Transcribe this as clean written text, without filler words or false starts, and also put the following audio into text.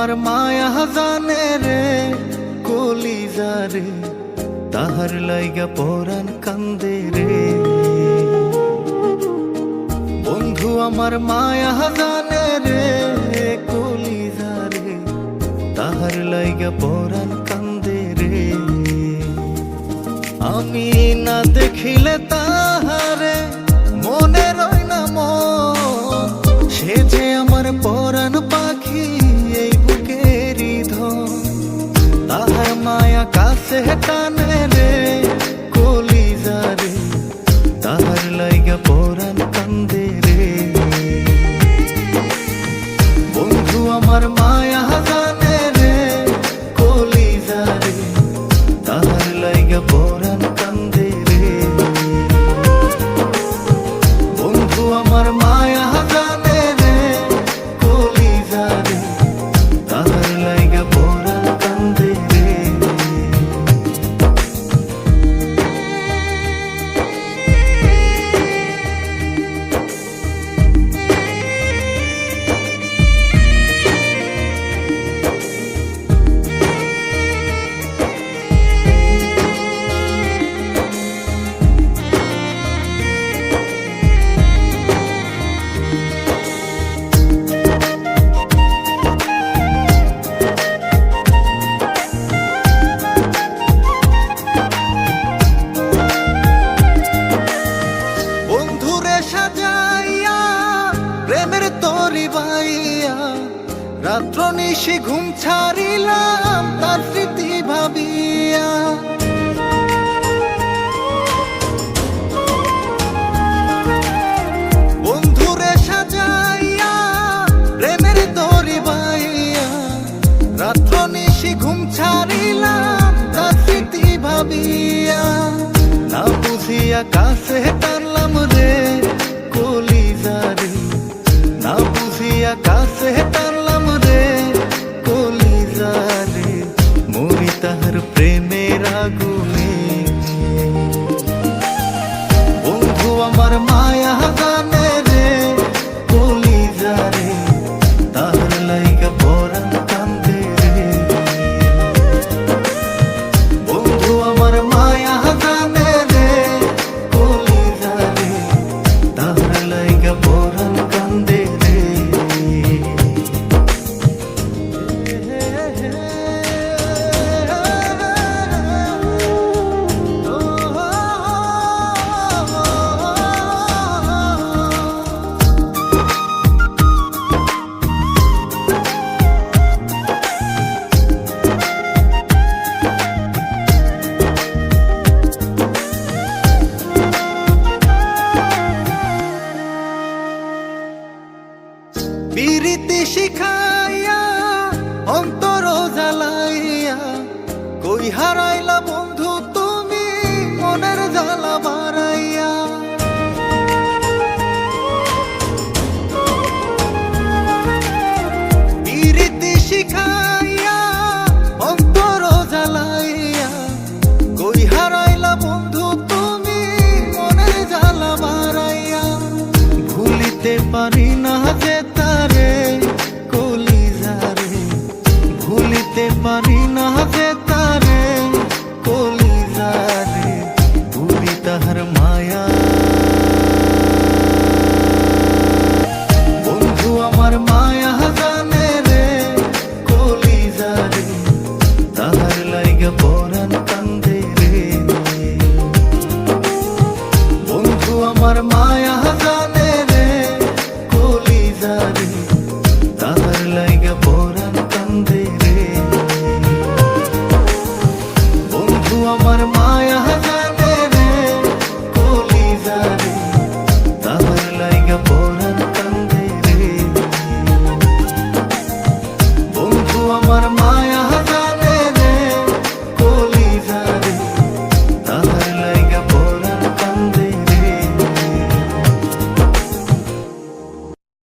আমার মায়া জানে রে কলিজা রে, তাহার লাইগা পরাণ কান্দে রে। বন্ধু আমার মায়া জানে রে কলিজা রে, তাহার লাইগা পরাণ কান্দে রে। আমি না দেখিলে তাহারে মনে রয় না মন, সে যে আমার পরাণ পাখি এই বুকেরই ধন। তাহার মায়া কাছে টানে রে কলিজা রে, তাহার লাইগা পরাণ কান্দে রে। বন্ধু আমার মায়া জানে রে কলিজা রে, তাহার লাইগা পরাণ কান্দে রে। বন্ধু আমার মায়া জানে রে কলিজা রে, তাহার লাইগা পরাণ কান্দে রে। প্রেমের তরি বাইয়া রাত্র নিশি ঘুম ছাড়িলাম তার স্মৃতি ভাবিয়া। বন্ধুরে সাজাইয়া প্রেমের তরি বাইয়া রাত্র নিশি ঘুম ছাড়িলাম তার স্মৃতি ভাবিয়া। না বুঝিয়া কাছে টানলাম রে কলিজা রে, না বুঝিয়া কাছে টানলাম রে কলিজা রে। মরি তাহার প্রেমের আগুনে। বন্ধু আমার মায়া জানে রে কলিজা রে, তাহার লাইগা পরাণ কান্দে রে। বন্ধু আমার মায়া জানে রে কলিজা রে, তাহার লাইগা পরাণ কান্দে রে। পিরিতি শিখাইয়া অন্তর জ্বালাইয়া কই হারাইলা বন্ধু তুমি মনের জ্বালা বাড়াইয়া। পিরিতি শিখাইয়া অন্তর জ্বালাইয়া কই হারাইলা বন্ধু তুমি মনের জ্বালা বাড়াইয়া। ভুলিতে পারি না যে তারে কলিজা রে, ভুলিতে পারি না যে তারে কলিজা রে। ভুলি তাহার মায়া